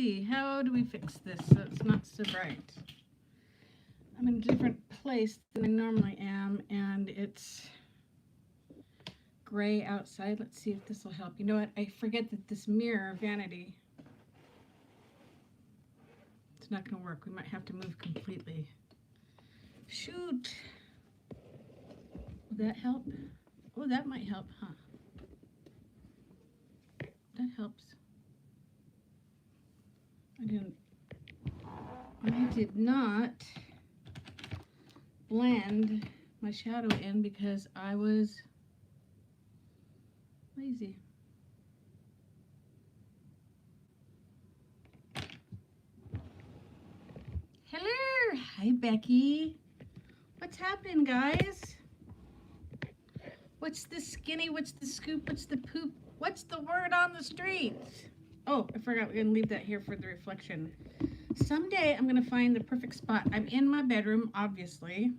see. How do we fix this so it's not so bright? I'm in a different place than I normally am, and it's gray outside. Let's see if this will help. You know what? I forget that this mirror, vanity, it's not going to work. We might have to move completely. Shoot. Will that help? Oh, that might help, huh? That helps. I did not blend my shadow in because I was lazy. Hello! Hi, Becky. What's happening, guys? What's the skinny? What's the scoop? What's the poop? What's the word on the streets? Oh, I forgot we're going to leave that here for the reflection. Someday I'm going to find the perfect spot. I'm in my bedroom, obviously.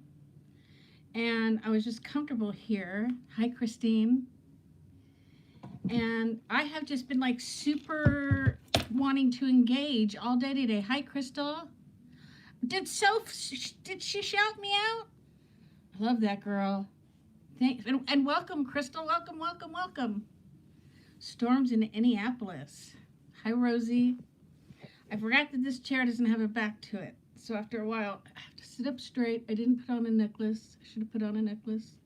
And I was just comfortable here. Hi, Christine. And I have just been like super wanting to engage all day today. Hi, Crystal. Did she shout me out? I love that girl. Thanks. And welcome, Crystal. Welcome, welcome, welcome. Storms in Minneapolis. Hi, Rosie. I forgot that this chair doesn't have a back to it. So after a while, I have to sit up straight. I didn't put on a necklace. I should have put on a necklace.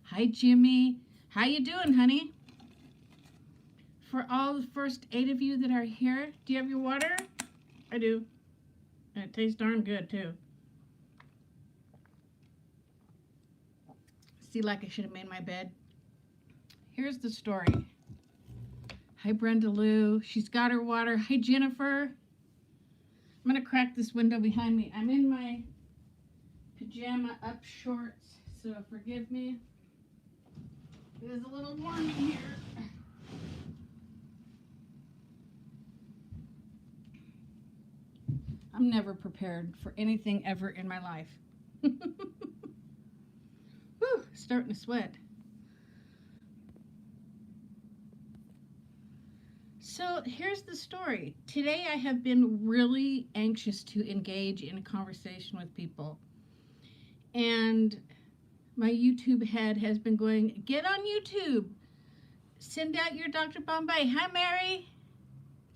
Hi, Jimmy. How you doing, honey? For all the first 8 of you that are here, do you have your water? I do. And it tastes darn good, too. See, like I should have made my bed. Here's the story. Hi, Brenda Lou. She's got her water. Hi, Jennifer. I'm going to crack this window behind me. I'm in my pajama up shorts, so forgive me. It is a little warm in here. I'm never prepared for anything ever in my life. Whew, starting to sweat. So here's the story. Today I have been really anxious to engage in a conversation with people. And my YouTube head has been going, get on YouTube. Send out your Dr. Bombay. Hi, Mary.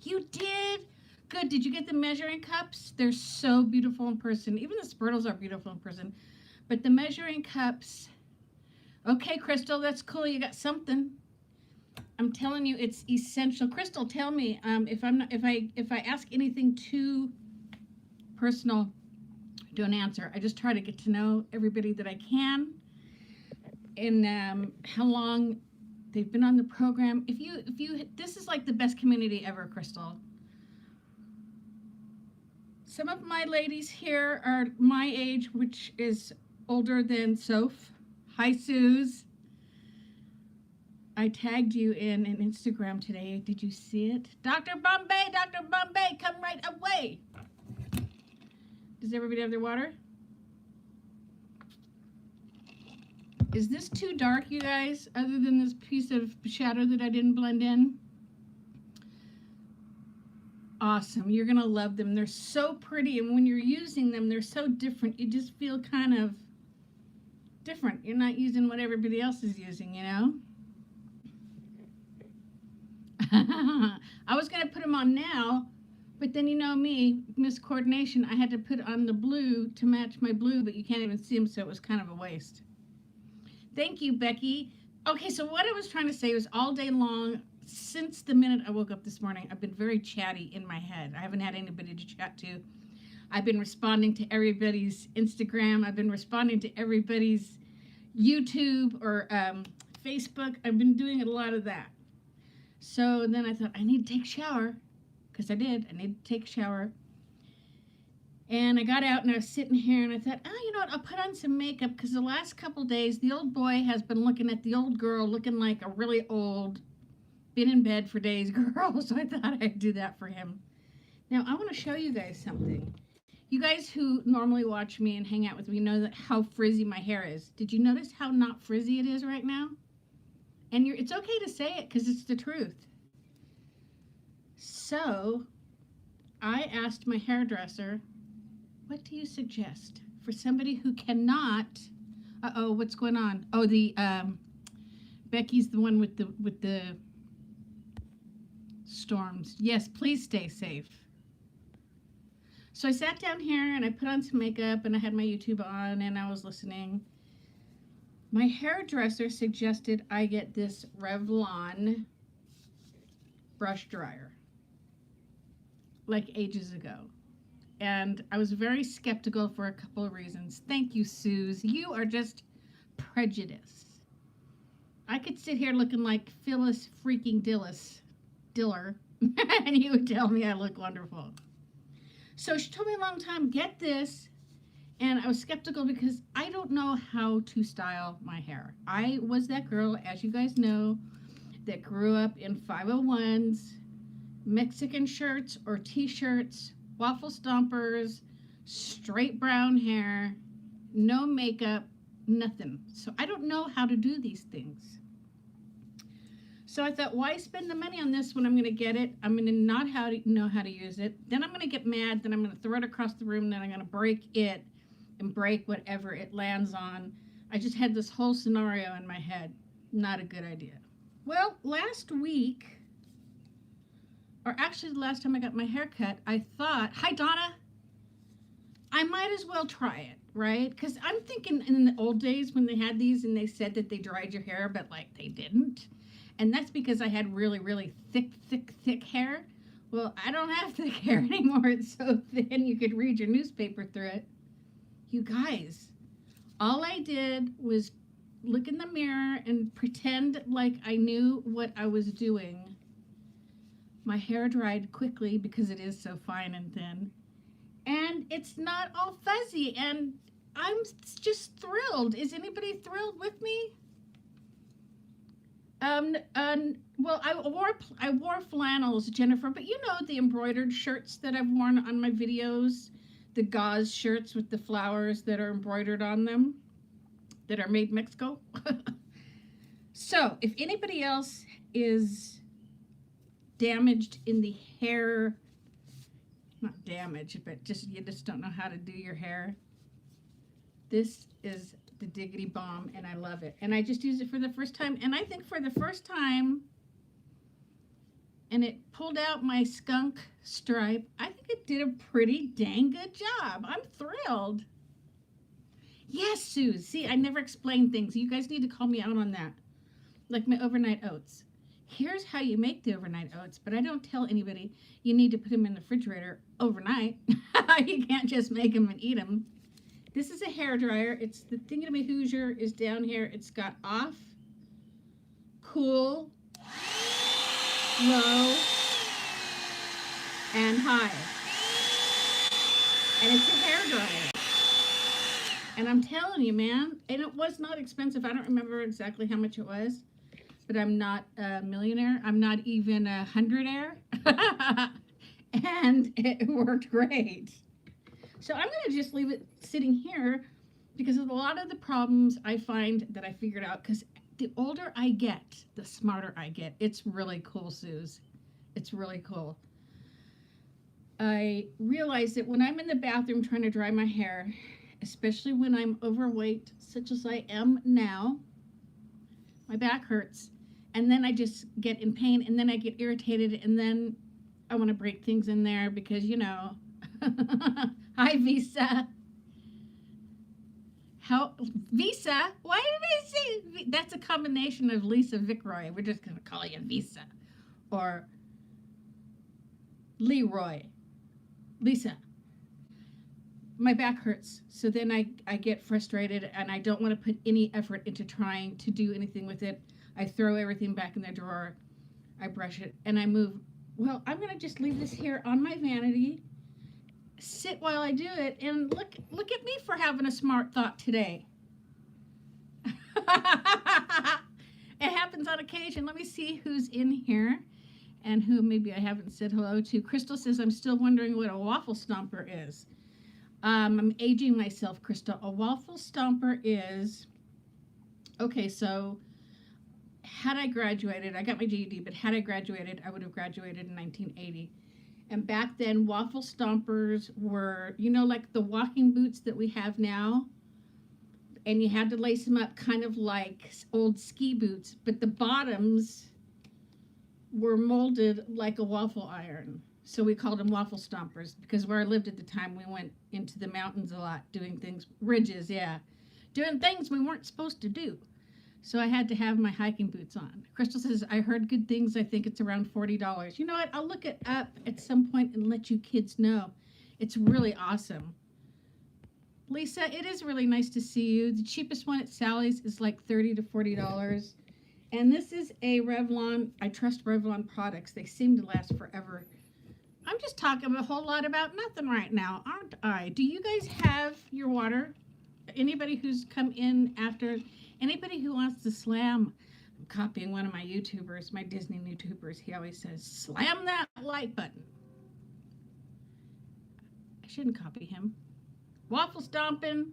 You did? Good. Did you get the measuring cups? They're so beautiful in person. Even the Spirtles are beautiful in person. But the measuring cups. Okay, Crystal, that's cool. You got something. I'm telling you, it's essential. Crystal, tell me if I ask anything too personal, don't answer. I just try to get to know everybody that I can, and how long they've been on the program. If you, this is like the best community ever, Crystal. Some of my ladies here are my age, which is older than Soph. Hi, Suze. I tagged you in an Instagram today. Did you see it? Dr. Bombay, come right away. Does everybody have their water? Is this too dark, you guys, other than this piece of shadow that I didn't blend in? Awesome. You're going to love them. They're so pretty, and when you're using them, they're so different. You just feel kind of different. You're not using what everybody else is using, you know? I was going to put them on now, but then you know me, miscoordination. I had to put on the blue to match my blue, but you can't even see them, so it was kind of a waste. Thank you, Becky. Okay, so what I was trying to say was all day long, since the minute I woke up this morning, I've been very chatty in my head. I haven't had anybody to chat to. I've been responding to everybody's Instagram. I've been responding to everybody's YouTube or Facebook. I've been doing a lot of that. So then I thought, I need to take a shower, because I did. I need to take a shower. And I got out and I was sitting here and I thought, oh, you know what, I'll put on some makeup, because the last couple days, the old boy has been looking at the old girl looking like a really old, been in bed for days girl, so I thought I'd do that for him. Now, I want to show you guys something. You guys who normally watch me and hang out with me know that how frizzy my hair is. Did you notice how not frizzy it is right now? And it's okay to say it, because it's the truth. So, I asked my hairdresser, what do you suggest for somebody who cannot, what's going on? Oh, Becky's the one with the storms. Yes, please stay safe. So I sat down here and I put on some makeup and I had my YouTube on and I was listening. My hairdresser suggested I get this Revlon brush dryer, like ages ago. And I was very skeptical for a couple of reasons. Thank you, Suze. You are just prejudiced. I could sit here looking like Phyllis freaking Diller, and you would tell me I look wonderful. So she told me a long time, get this. And I was skeptical because I don't know how to style my hair. I was that girl, as you guys know, that grew up in 501s, Mexican shirts or t-shirts, waffle stompers, straight brown hair, no makeup, nothing. So I don't know how to do these things. So I thought, why spend the money on this when I'm going to get it? I'm going to not know how to use it. Then I'm going to get mad. Then I'm going to throw it across the room. Then I'm going to break it and break whatever it lands on. I just had this whole scenario in my head. Not a good idea. Well, last week, or actually the last time I got my hair cut, I thought, hi Donna, I might as well try it, right? Because I'm thinking in the old days when they had these and they said that they dried your hair, but like they didn't. And that's because I had really, really thick hair. Well, I don't have thick hair anymore. It's so thin you could read your newspaper through it. You guys, all I did was look in the mirror and pretend like I knew what I was doing. My hair dried quickly because it is so fine and thin. And it's not all fuzzy. And I'm just thrilled. Is anybody thrilled with me? Well, I wore flannels, Jennifer, but you know the embroidered shirts that I've worn on my videos, the gauze shirts with the flowers that are embroidered on them, that are made in Mexico. So, if anybody else is damaged in the hair, not damaged, but you just don't know how to do your hair, this is the diggity bomb, and I love it. And I just used it for the first time, and I think for the first time, and it pulled out my skunk stripe, I think it did a pretty dang good job. I'm thrilled. Yes, Sue. See, I never explain things. You guys need to call me out on that. Like my overnight oats. Here's how you make the overnight oats, but I don't tell anybody you need to put them in the refrigerator overnight. You can't just make them and eat them. This is a hair dryer. It's the Thingamay Hoosier is down here. It's got off, cool, low, and high. And it's a hair dryer. And I'm telling you, man, and it was not expensive. I don't remember exactly how much it was, but I'm not a millionaire. I'm not even a hundredaire. And it worked great. So I'm going to just leave it sitting here because of a lot of the problems I find that I figured out, because the older I get, the smarter I get. It's really cool, Suze. It's really cool. I realize that when I'm in the bathroom trying to dry my hair, especially when I'm overweight, such as I am now, my back hurts, and then I just get in pain, and then I get irritated, and then I want to break things in there because, you know, hi, Visa. Visa? Why did I say that's a combination of Lisa Vickroy? We're just going to call you Visa. Or Leroy. Lisa. My back hurts. So then I get frustrated and I don't want to put any effort into trying to do anything with it. I throw everything back in the drawer. I brush it and I move. Well, I'm going to just leave this here on my vanity. Sit while I do it, and look at me for having a smart thought today. It happens on occasion. Let me see who's in here and who maybe I haven't said hello to. Crystal says, I'm still wondering what a waffle stomper is. I'm aging myself, Crystal. A waffle stomper is, okay, so had I graduated, I got my GED, but had I graduated, I would have graduated in 1980. And back then, waffle stompers were, like the walking boots that we have now. And you had to lace them up kind of like old ski boots, but the bottoms were molded like a waffle iron. So we called them waffle stompers because where I lived at the time, we went into the mountains a lot doing things, ridges, yeah, doing things we weren't supposed to do. So I had to have my hiking boots on. Crystal says, I heard good things. I think it's around $40. You know what? I'll look it up at some point and let you kids know. It's really awesome. Lisa, it is really nice to see you. The cheapest one at Sally's is like $30 to $40. And this is a Revlon. I trust Revlon products. They seem to last forever. I'm just talking a whole lot about nothing right now, aren't I? Do you guys have your water? Anybody who's come in after, anybody who wants to slam, I'm copying one of my YouTubers, my Disney YouTubers. He always says, slam that like button. I shouldn't copy him. Waffle Stomping.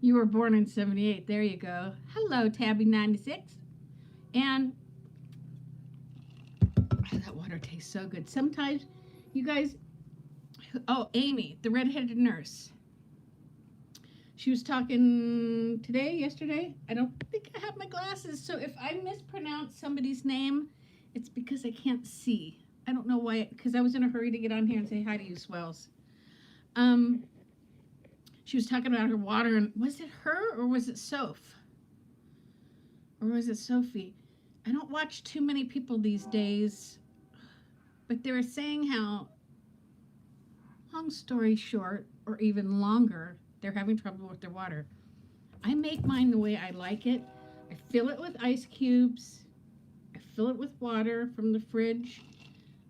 You were born in 78. There you go. Hello, Tabby 96. And that water tastes so good. Sometimes you guys, Amy, the redheaded nurse. She was talking yesterday. I don't think I have my glasses. So if I mispronounce somebody's name, it's because I can't see. I don't know why, because I was in a hurry to get on here and say hi to you swells. She was talking about her water, and was it her or was it Soph? Or was it Sophie? I don't watch too many people these days, but they were saying how, long story short, or even longer, they're having trouble with their water. I make mine the way I like it. I fill it with ice cubes. I fill it with water from the fridge.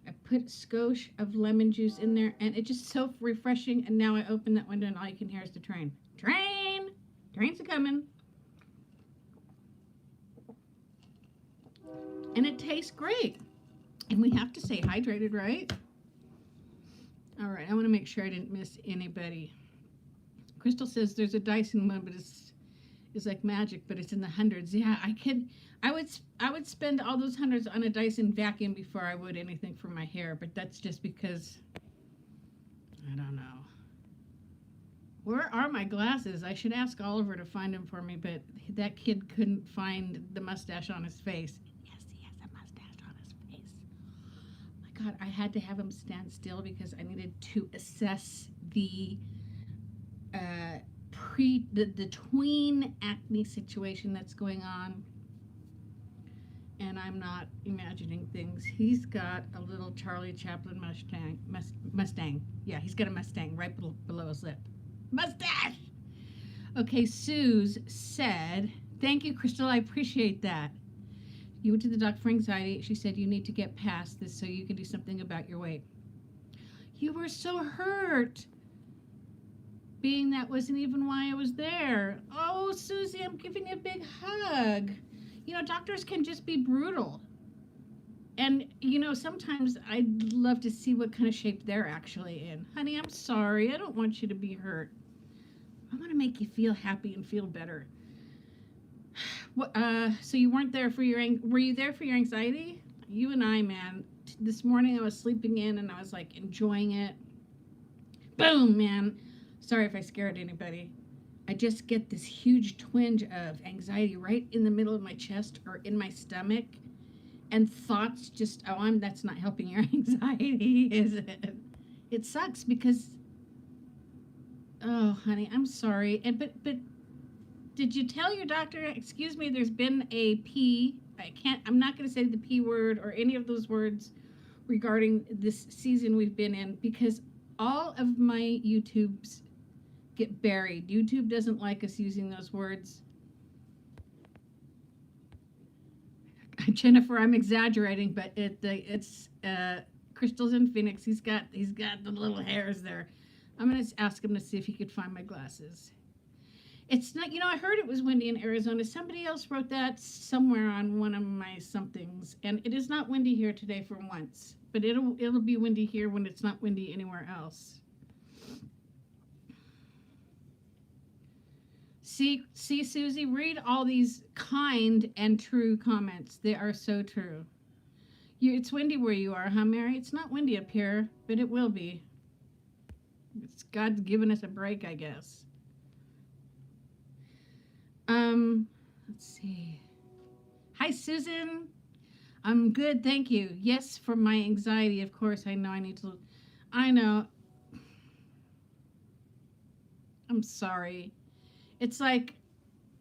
I put a skosh of lemon juice in there, and it's just so refreshing. And now I open that window, and all you can hear is the train. Train! Trains are coming. And it tastes great. And we have to stay hydrated, right? All right, I want to make sure I didn't miss anybody. Crystal says there's a Dyson one, but it's like magic, but it's in the hundreds. Yeah, I would spend all those hundreds on a Dyson vacuum before I would anything for my hair, but that's just because I don't know. Where are my glasses? I should ask Oliver to find them for me, but that kid couldn't find the mustache on his face. Yes, he has a mustache on his face. Oh my God, I had to have him stand still because I needed to assess the tween acne situation that's going on. And I'm not imagining things. He's got a little Charlie Chaplin Mustang. Yeah, he's got a Mustang right below his lip. Mustache! Okay, Suze said, thank you, Crystal, I appreciate that. You went to the doctor for anxiety. She said you need to get past this so you can do something about your weight. You were so hurt. Being that wasn't even why I was there. Oh, Susie, I'm giving you a big hug. You know, doctors can just be brutal. And, you know, sometimes I'd love to see what kind of shape they're actually in. Honey, I'm sorry. I don't want you to be hurt. I want to make you feel happy and feel better. So you weren't there for were you there for your anxiety? You and I, man. This morning I was sleeping in and I was like enjoying it. Boom, man. Sorry if I scared anybody. I just get this huge twinge of anxiety right in the middle of my chest or in my stomach. And thoughts just, that's not helping your anxiety, is it? It sucks because, oh, honey, I'm sorry. But did you tell your doctor, excuse me, there's been a P, I'm not going to say the P word or any of those words regarding this season we've been in because all of my YouTubes get buried. YouTube doesn't like us using those words. Jennifer, I'm exaggerating, but it's Crystal's in Phoenix. He's got the little hairs there. I'm gonna ask him to see if he could find my glasses. It's not, I heard it was windy in Arizona. Somebody else wrote that somewhere on one of my somethings, and it is not windy here today for once. But it'll be windy here when it's not windy anywhere else. See, Susie, read all these kind and true comments. They are so true. It's windy where you are, huh, Mary? It's not windy up here, but it will be. It's God's given us a break, I guess. Let's see. Hi, Susan. I'm good, thank you. Yes, for my anxiety, of course. I know I need to. I know. I'm sorry. It's like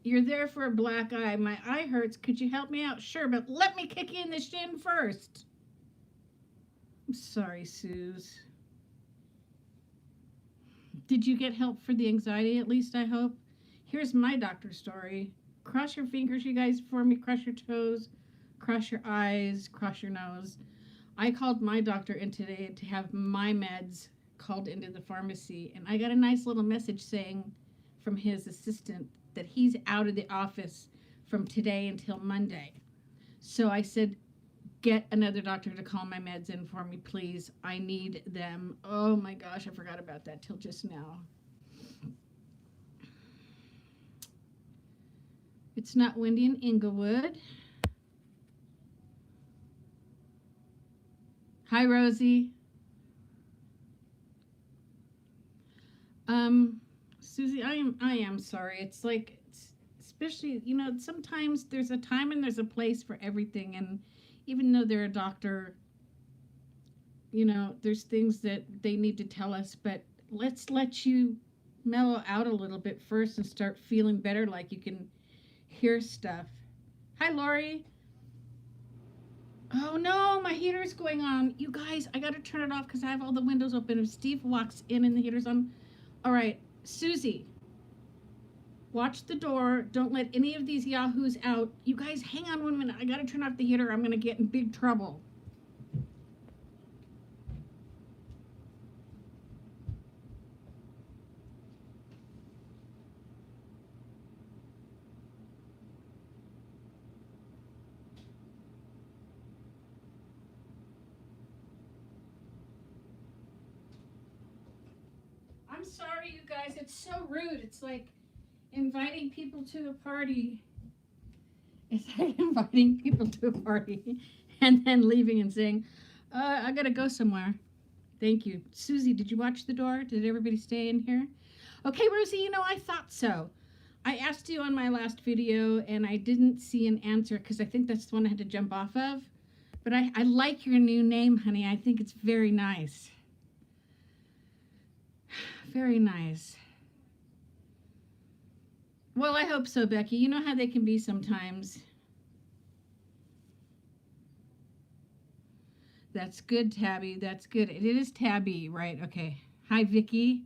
you're there for a black eye. My eye hurts. Could you help me out? Sure, but let me kick you in the shin first. I'm sorry, Suze. Did you get help for the anxiety at least, I hope? Here's my doctor story. Cross your fingers, you guys, for me. Cross your toes. Cross your eyes. Cross your nose. I called my doctor in today to have my meds called into the pharmacy, and I got a nice little message saying from his assistant that he's out of the office from today until Monday. So I said, get another doctor to call my meds in for me, please. I need them. Oh my gosh, I forgot about that till just now. It's not windy in Inglewood. Hi, Rosie. Susie, I am sorry. It's like, especially, sometimes there's a time and there's a place for everything, and even though they're a doctor, there's things that they need to tell us, but let's let you mellow out a little bit first and start feeling better, like you can hear stuff. Hi, Lori. Oh no, my heater's going on. You guys, I gotta turn it off because I have all the windows open. If Steve walks in and the heater's on. All right, Susie, watch the door. Don't let any of these yahoos out. You guys, hang on 1 minute. I gotta turn off the heater. I'm gonna get in big trouble. I'm sorry, you guys. It's so rude. It's like inviting people to a party. It's like inviting people to a party and then leaving and saying, I gotta go somewhere. Thank you. Susie, did you watch the door? Did everybody stay in here? Okay, Rosie, I thought so. I asked you on my last video and I didn't see an answer because I think that's the one I had to jump off of. But I like your new name, honey. I think it's very nice. Very nice. Well, I hope so, Becky. You know how they can be sometimes. That's good, Tabby. That's good. It is Tabby, right? Okay. Hi, Vicky.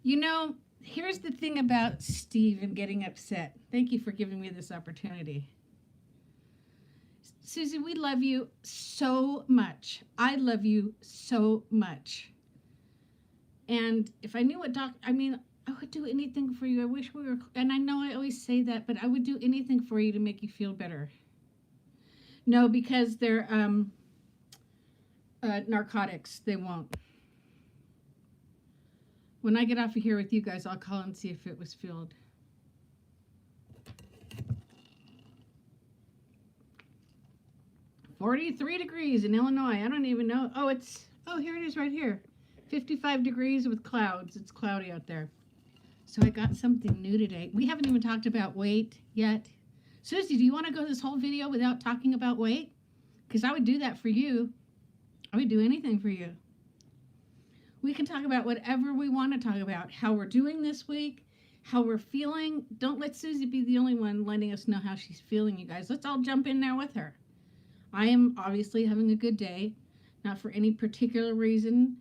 Here's the thing about Steve and getting upset. Thank you for giving me this opportunity. Susie, we love you so much. I love you so much. And if I knew what I would do anything for you. I wish we were, and I know I always say that, but I would do anything for you to make you feel better. No, because they're narcotics. They won't. When I get off of here with you guys, I'll call and see if it was filled. "43 degrees in Illinois." I don't even know. Oh, here it is right here. 55 degrees with clouds. It's cloudy out there. So I got something new today. We haven't even talked about weight yet. Susie, do you want to go this whole video without talking about weight? Because I would do that for you. I would do anything for you. We can talk about whatever we want to talk about. How we're doing this week, how we're feeling. Don't let Susie be the only one letting us know how she's feeling, you guys. Let's all jump in there with her. I am obviously having a good day, not for any particular reason.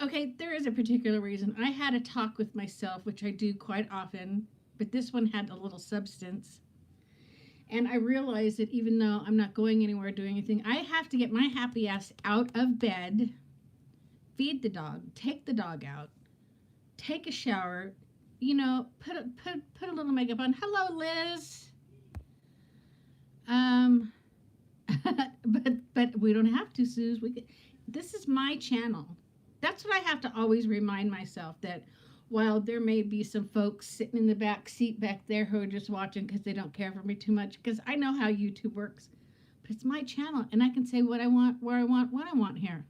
Okay, there is a particular reason. I had a talk with myself, which I do quite often, but this one had a little substance. And I realized that even though I'm not going anywhere doing anything, I have to get my happy ass out of bed, feed the dog, take the dog out, take a shower, put a little makeup on. Hello, Liz. But we don't have to, Suze. This is my channel. That's what I have to always remind myself, that while there may be some folks sitting in the back seat back there who are just watching because they don't care for me too much, because I know how YouTube works, But it's my channel, and I can say what I want, where I want, what I want here.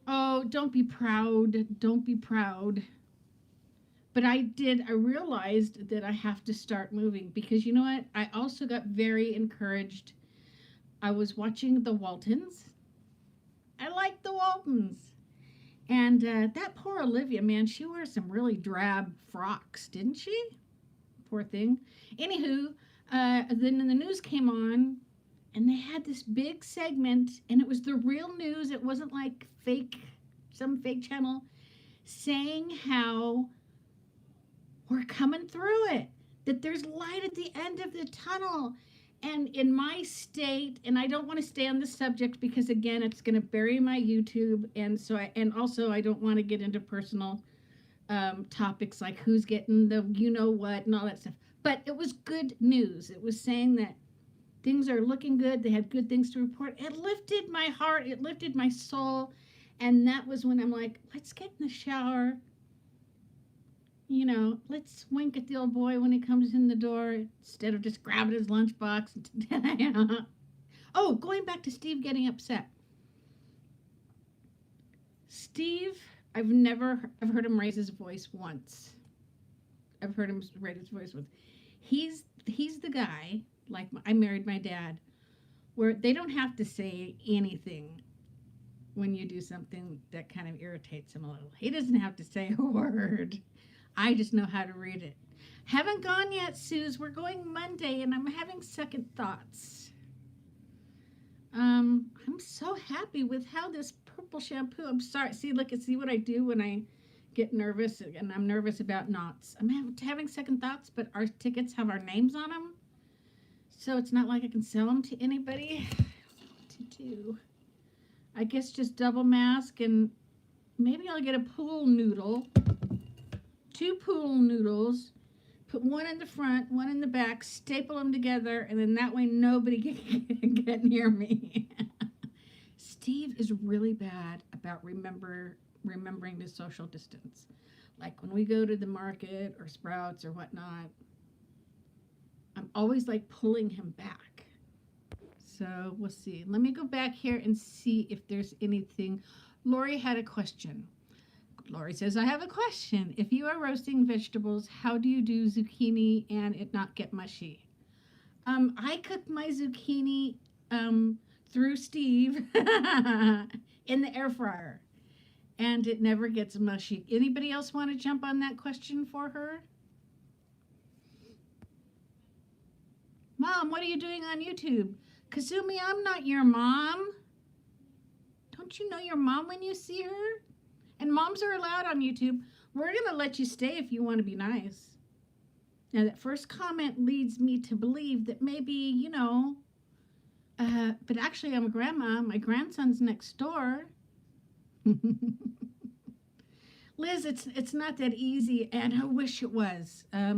Oh, don't be proud. Don't be proud. But I realized that I have to start moving because you know what? I also got very encouraged. I was watching the Waltons. I like the Waltons. And that poor Olivia, man, she wore some really drab frocks, didn't she? Poor thing. Anywho, then the news came on, and they had this big segment, and it was the real news. It wasn't like some fake channel, saying how we're coming through it, that there's light at the end of the tunnel. And in my state, and I don't want to stay on the subject because again, it's going to bury my YouTube, and also I don't want to get into personal topics like who's getting the you know what and all that stuff. But it was good news. It was saying that things are looking good. They had good things to report. It lifted my heart. It lifted my soul. And that was when I'm like, let's get in the shower. You know, let's wink at the old boy when he comes in the door instead of just grabbing his lunchbox. Oh, going back to Steve getting upset. Steve, I've heard him raise his voice once. I've heard him raise his voice once. He's the guy, like I married my dad, where they don't have to say anything when you do something that kind of irritates him a little. He doesn't have to say a word. I just know how to read it. Haven't gone yet, Suze. We're going Monday, and I'm having second thoughts. I'm so happy with how this purple shampoo. I'm sorry. See what I do when I get nervous, and I'm nervous about knots. I'm having second thoughts, but our tickets have our names on them, so it's not like I can sell them to anybody. What to do? I guess just double mask, and maybe I'll get a pool noodle. 2 pool noodles, put one in the front, one in the back, staple them together, and then that way nobody can get near me. Steve is really bad about remembering to social distance. Like when we go to the market or Sprouts or whatnot, I'm always like pulling him back. So we'll see. Let me go back here and see if there's anything. Lori had a question. Lori says, I have a question. If you are roasting vegetables, how do you do zucchini and it not get mushy? I cook my zucchini through Steve in the air fryer, and it never gets mushy. Anybody else want to jump on that question for her? Mom, what are you doing on YouTube? Kazumi, I'm not your mom. Don't you know your mom when you see her? And moms are allowed on YouTube. We're going to let you stay if you want to be nice. Now, that first comment leads me to believe that maybe, but actually I'm a grandma. My grandson's next door. Liz, it's not that easy, and I wish it was. I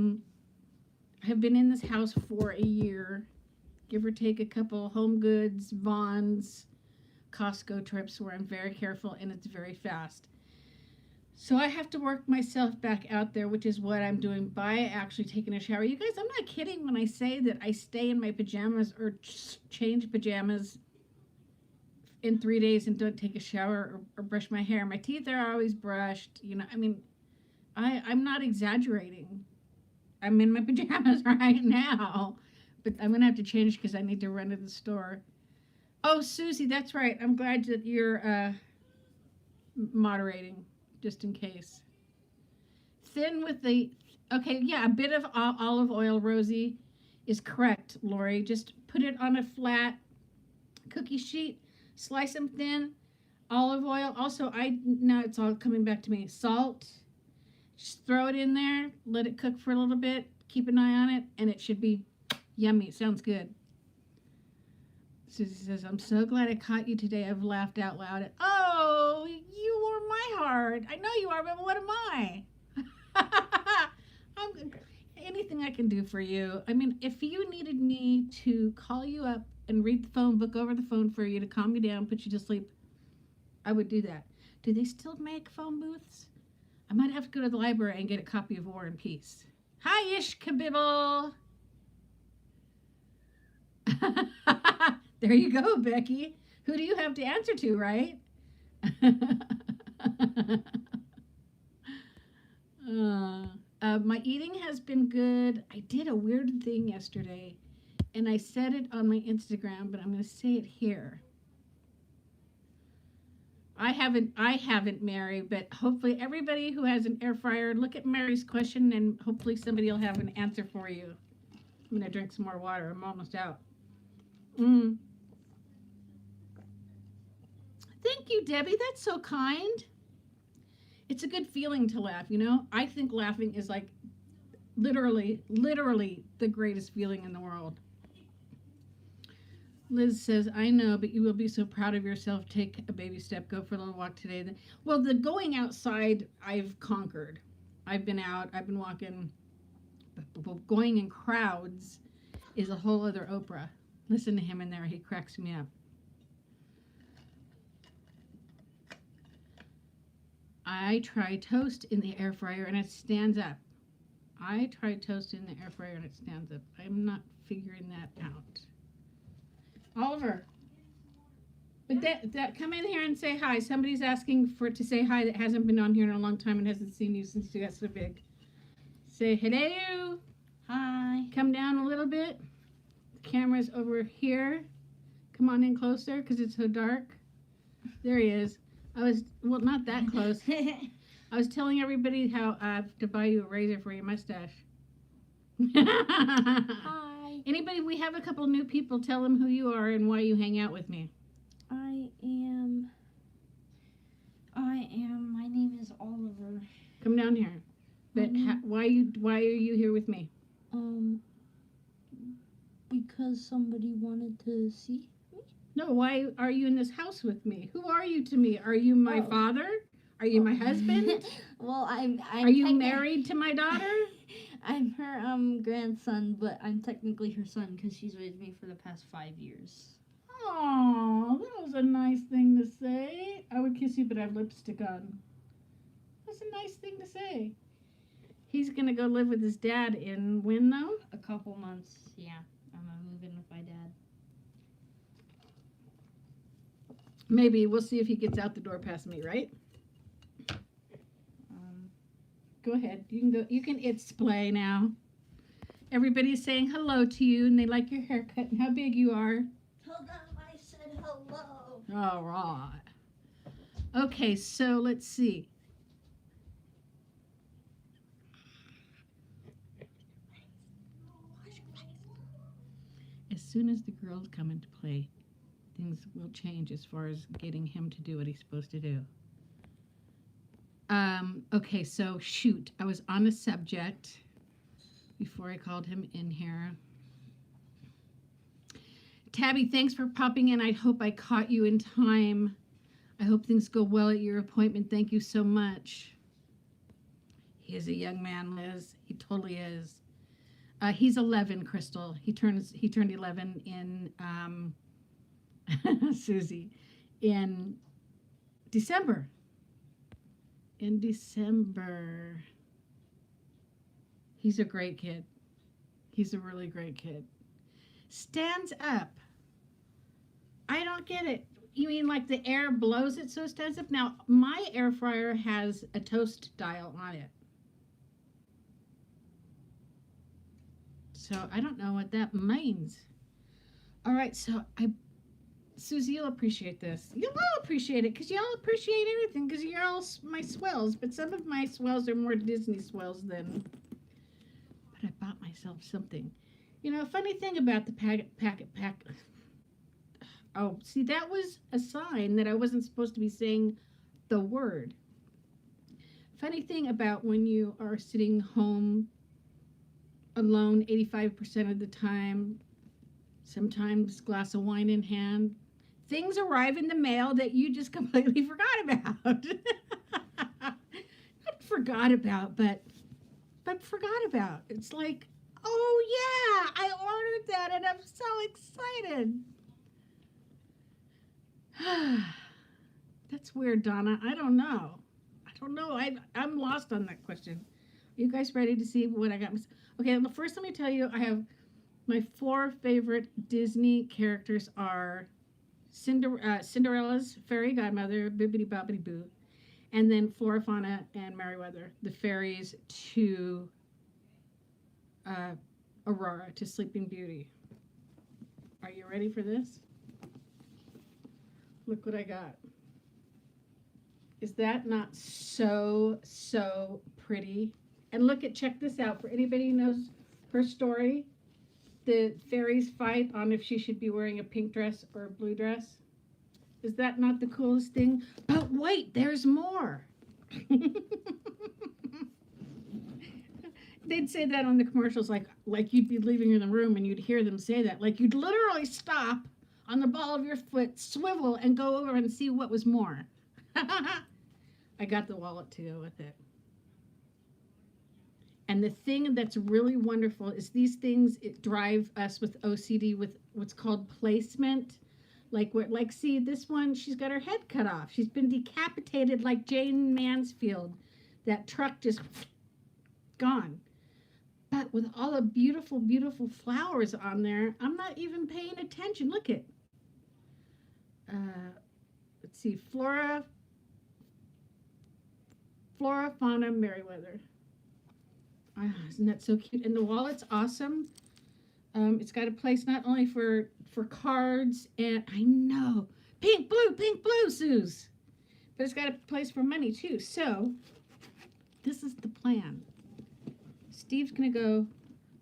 have been in this house for a year, give or take a couple Home Goods, Vons, Costco trips where I'm very careful and it's very fast. So I have to work myself back out there, which is what I'm doing by actually taking a shower. You guys, I'm not kidding when I say that I stay in my pajamas or change pajamas in 3 days and don't take a shower or brush my hair. My teeth are always brushed. I'm not exaggerating. I'm in my pajamas right now, but I'm going to have to change because I need to run to the store. Oh, Susie, that's right. I'm glad that you're moderating. Just in case. Thin with the, okay, yeah, a bit of olive oil, Rosie, is correct, Lori. Just put it on a flat cookie sheet, slice them thin, olive oil. Also, now it's all coming back to me. Salt, just throw it in there, let it cook for a little bit, keep an eye on it, and it should be yummy. It sounds good. Susie says, I'm so glad I caught you today. I've laughed out loud. Oh, you warm my heart. I know you are, but what am I? Anything I can do for you. I mean, if you needed me to call you up and read the phone book over the phone for you to calm you down, put you to sleep, I would do that. Do they still make phone booths? I might have to go to the library and get a copy of War and Peace. Hi, Ish Kabibble. There you go, Becky. Who do you have to answer to, right? uh, my eating has been good. I did a weird thing yesterday, and I said it on my Instagram, but I'm going to say it here. I haven't, Mary, but hopefully everybody who has an air fryer, look at Mary's question, and hopefully somebody will have an answer for you. I'm going to drink some more water. I'm almost out. Mm. Thank you, Debbie. That's so kind. It's a good feeling to laugh, you know? I think laughing is like literally the greatest feeling in the world. Liz says, I know, but you will be so proud of yourself. Take a baby step. Go for a little walk today. Well, the going outside, I've conquered. I've been out. I've been walking. But going in crowds is a whole other Oprah. Listen to him in there. He cracks me up. I try toast in the air fryer and it stands up. I try toast in the air fryer and it stands up. I'm not figuring that out. Oliver, but that come in here and say hi. Somebody's asking for to say hi that hasn't been on here in a long time and hasn't seen you since you got so big. Say hello. Hi. Come down a little bit. The camera's over here. Come on in closer because it's so dark. There he is. Well, not that close. I was telling everybody how I have to buy you a razor for your mustache. Hi. Anybody, we have a couple new people. Tell them who you are and why you hang out with me. I am. My name is Oliver. Come down here. But why are you here with me? Because somebody wanted to see me. No, why are you in this house with me? Who are you to me? Are you my father? Are you my husband? Well, I'm are you married to my daughter? I'm her grandson, but I'm technically her son because she's raised me for the past 5 years. Oh, that was a nice thing to say. I would kiss you, but I have lipstick on. That's a nice thing to say. He's gonna go live with his dad in when though? A couple months, yeah. I'm gonna move in with my dad. Maybe we'll see if he gets out the door past me, right? Go ahead. You can go. You can it's-play now. Everybody's saying hello to you, and they like your haircut and how big you are. Hold on, I said hello. All right. Okay, so let's see. As soon as the girls come into play, things will change as far as getting him to do what he's supposed to do. Okay, so shoot. I was on a subject before I called him in here. Tabby, thanks for popping in. I hope I caught you in time. I hope things go well at your appointment. Thank you so much. He is a young man, Liz. He totally is. He's 11, Crystal. He turned 11 in Susie in December. In December. He's a great kid. He's a really great kid. Stands up. I don't get it. You mean like the air blows it so it stands up? Now, my air fryer has a toast dial on it. So I don't know what that means. All right, so Susie, you'll appreciate this. You'll all appreciate it because y'all appreciate everything because you're all my swells. But some of my swells are more Disney swells than. But I bought myself something. You know, funny thing about the packet. Oh, see, that was a sign that I wasn't supposed to be saying the word. Funny thing about when you are sitting home alone 85% of the time, sometimes glass of wine in hand, things arrive in the mail that you just completely forgot about. Not forgot about, but forgot about. It's like, oh yeah, I ordered that and I'm so excited. That's weird, Donna. I don't know. I'm lost on that question. Are you guys ready to see what I got? Okay, first let me tell you, I have My four favorite Disney characters are Cinderella's fairy godmother, Bibbidi Bobbidi Boo, and then Flora, Fauna, and Merryweather, the fairies to uh, Aurora, to Sleeping Beauty. Are you ready for this? Look what I got. Is that not so, so pretty? And check this out. For anybody who knows her story, the fairies fight on if she should be wearing a pink dress or a blue dress. Is that not the coolest thing? But wait, there's more. They'd say that on the commercials, like you'd be leaving the room and you'd hear them say that. Like you'd literally stop on the ball of your foot, swivel, and go over and see what was more. I got the wallet to go with it. And the thing that's really wonderful is these things drive us with OCD with what's called placement. Like see this one, she's got her head cut off. She's been decapitated like Jane Mansfield. That truck just gone. But with all the beautiful, beautiful flowers on there, I'm not even paying attention. Look at. Let's see, Flora, Fauna, Merryweather. Isn't that so cute? And the wallet's awesome. It's got a place not only for cards and I know pink, blue, Suze. But it's got a place for money too. So this is the plan. Steve's gonna go,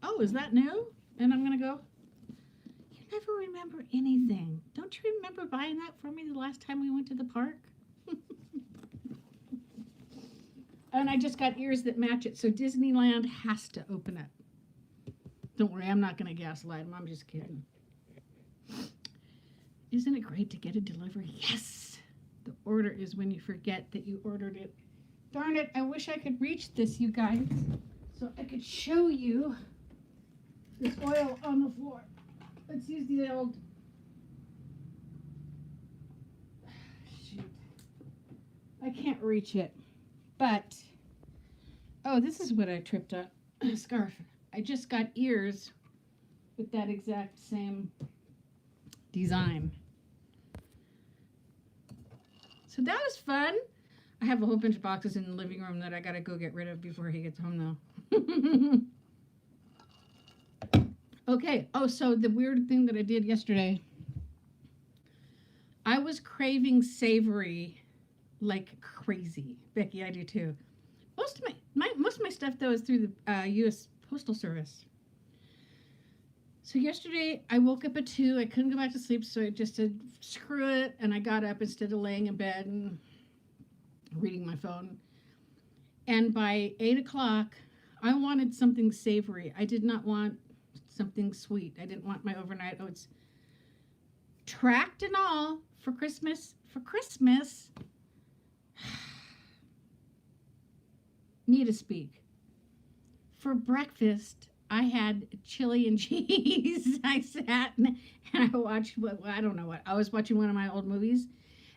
oh, is that new? And I'm gonna go, you never remember anything. Don't you remember buying that for me the last time we went to the park? And I just got ears that match it. So Disneyland has to open up. Don't worry, I'm not going to gaslight him. I'm just kidding. Isn't it great to get a delivery? Yes! The order is when you forget that you ordered it. Darn it, I wish I could reach this, you guys, so I could show you this oil on the floor. Let's use the old... Shoot. I can't reach it. But, oh, this is what I tripped up. A scarf. I just got ears with that exact same design. So that was fun. I have a whole bunch of boxes in the living room that I gotta go get rid of before he gets home, though. Okay, oh, so the weird thing that I did yesterday, I was craving savory like crazy. Becky, I do too. Most of my stuff though is through the U.S. Postal Service. So yesterday I woke up at 2. I couldn't go back to sleep, so I just said screw it, and I got up instead of laying in bed and reading my phone. And by 8 o'clock, I wanted something savory. I did not want something sweet. I didn't want my overnight oats. Tracked and all for Christmas. Need to speak. For breakfast, I had chili and cheese. I sat and I watched I don't know what. I was watching one of my old movies.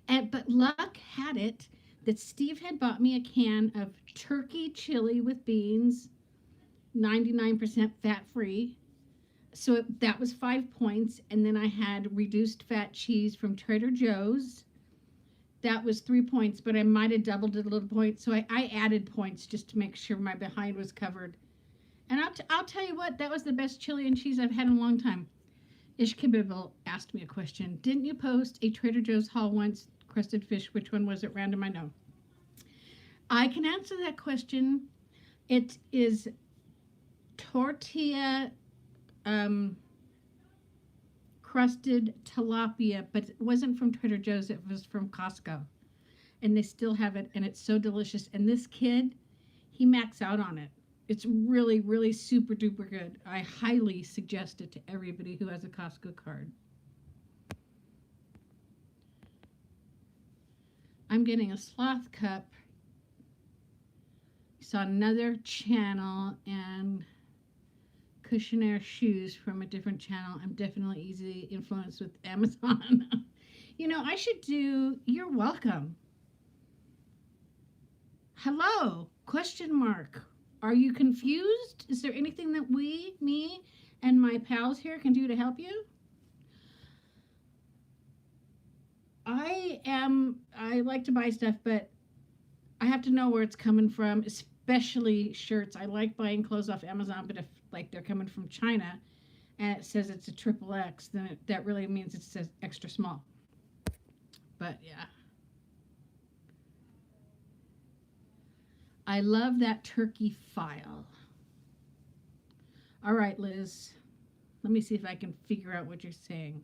But luck had it that Steve had bought me a can of turkey chili with beans, 99% fat-free. So that was 5 points. And then I had reduced fat cheese from Trader Joe's. That was 3 points, but I might have doubled it a little point. So I added points just to make sure my behind was covered. And I'll tell you what, that was the best chili and cheese I've had in a long time. Ishkabibble asked me a question. Didn't you post a Trader Joe's haul once, crusted fish? Which one was it? Random, I know. I can answer that question. It is tortilla crusted tilapia, but it wasn't from Trader Joe's, it was from Costco. And they still have it, and it's so delicious. And this kid, he maxed out on it. It's really, really super duper good. I highly suggest it to everybody who has a Costco card. I'm getting a sloth cup. Saw another channel and Kuehner shoes from a different channel. I'm definitely easily influenced with Amazon. You know, I should do, you're welcome. Hello, question mark. Are you confused? Is there anything that me and my pals here can do to help you? I like to buy stuff, but I have to know where it's coming from, especially shirts. I like buying clothes off Amazon, but if like they're coming from China and it says it's a triple X, then that really means it says extra small. But yeah. I love that turkey file. All right, Liz. Let me see if I can figure out what you're saying.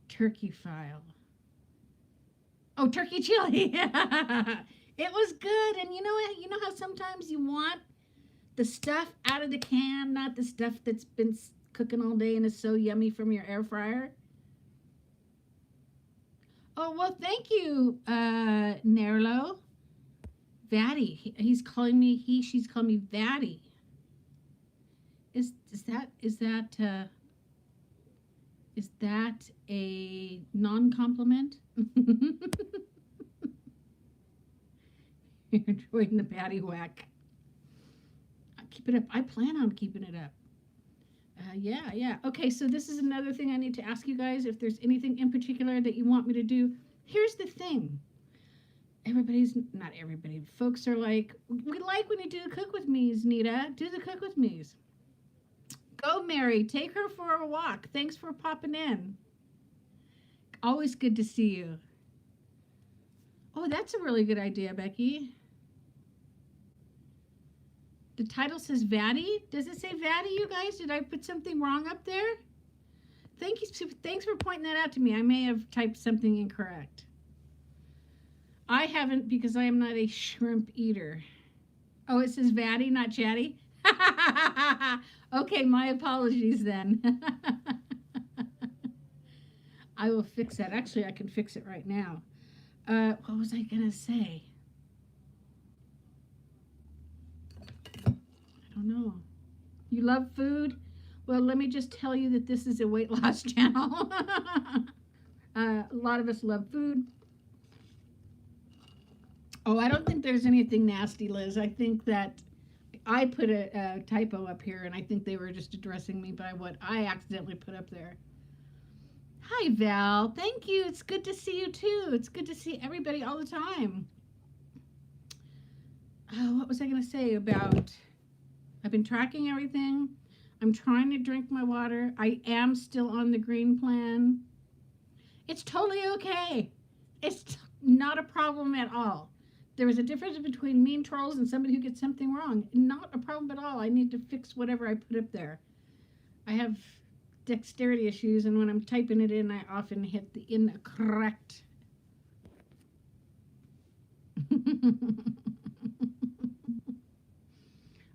Turkey file. Oh, turkey chili. It was good. And you know how sometimes you want the stuff out of the can, not the stuff that's been cooking all day and is so yummy from your air fryer? Oh, well, thank you, Nerlo. Vatty. He's calling me she's calling me Vatty. Is that a non-compliment? You're enjoying the Paddiwack. Keep it up. I plan on keeping it up. Yeah. Okay, so this is another thing I need to ask you guys. If there's anything in particular that you want me to do, here's the thing. Not everybody. Folks are like, we like when you do the cook with me's, Nita. Do the cook with me's. Go, Mary. Take her for a walk. Thanks for popping in. Always good to see you. Oh, that's a really good idea, Becky. The title says Vatty. Does it say Vatty, you guys? Did I put something wrong up there? Thanks for pointing that out to me. I may have typed something incorrect. I haven't, because I am not a shrimp eater. Oh, it says Vatty, not Chatty? Okay, my apologies then. I will fix that. Actually, I can fix it right now. What was I going to say? I don't know. You love food? Well, let me just tell you that this is a weight loss channel. A lot of us love food. Oh, I don't think there's anything nasty, Liz. I think that I put a typo up here, and I think they were just addressing me by what I accidentally put up there. Hi, Val. Thank you. It's good to see you, too. It's good to see everybody all the time. Oh, what was I going to say about... I've been tracking everything. I'm trying to drink my water. I am still on the green plan. It's totally okay. It's not a problem at all. There is a difference between mean trolls and somebody who gets something wrong. Not a problem at all. I need to fix whatever I put up there. I have dexterity issues, and when I'm typing it in, I often hit the incorrect.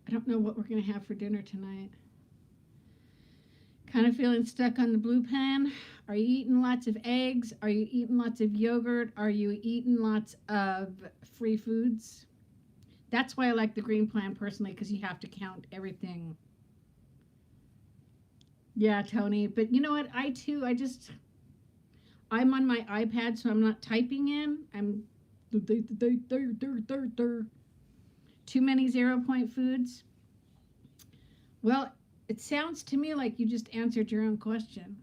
I don't know what we're going to have for dinner tonight. Kind of feeling stuck on the blue pan. Are you eating lots of eggs? Are you eating lots of yogurt? Are you eating lots of free foods? That's why I like the green plan personally, because you have to count everything. Yeah, Tony. But you know what? I'm on my iPad, so I'm not typing in. I'm too many 0-point foods. Well, it sounds to me like you just answered your own question.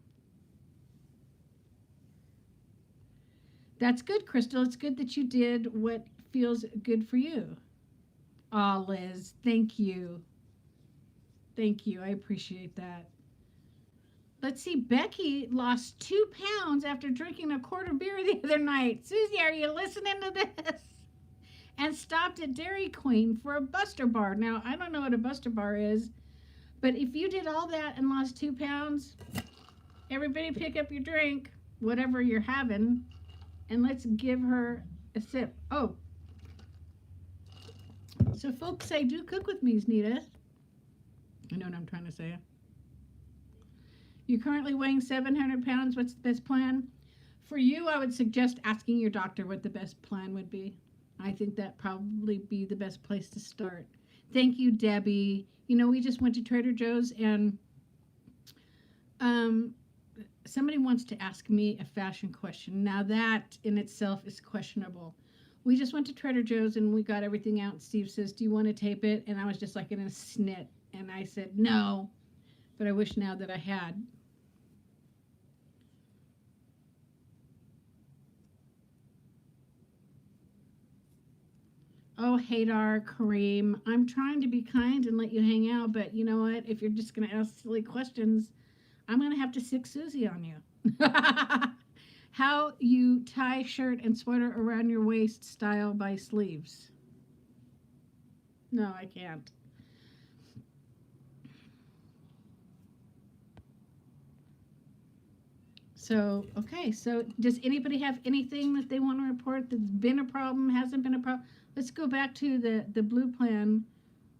That's good, Crystal. It's good that you did what feels good for you. Aw, Liz, thank you. Thank you. I appreciate that. Let's see. Becky lost 2 pounds after drinking a quart of beer the other night. Susie, are you listening to this? And stopped at Dairy Queen for a Buster Bar. Now, I don't know what a Buster Bar is, but if you did all that and lost 2 pounds, everybody pick up your drink, whatever you're having, and let's give her a sip. Oh. So folks say, do cook with me, Nita. I know what I'm trying to say. You're currently weighing 700 pounds. What's the best plan? For you, I would suggest asking your doctor what the best plan would be. I think that'd probably be the best place to start. Thank you, Debbie. You know, we just went to Trader Joe's, and somebody wants to ask me a fashion question. Now that in itself is questionable. We just went to Trader Joe's and we got everything out. Steve says, do you want to tape it? And I was just like in a snit. And I said, no. but I wish now that I had. Oh, Hadar, Kareem, I'm trying to be kind and let you hang out, but you know what? If you're just going to ask silly questions, I'm going to have to sick Susie on you. How you tie shirt and sweater around your waist style by sleeves. No, I can't. So, okay, so does anybody have anything that they want to report that's been a problem, hasn't been a problem? Let's go back to the blue plan.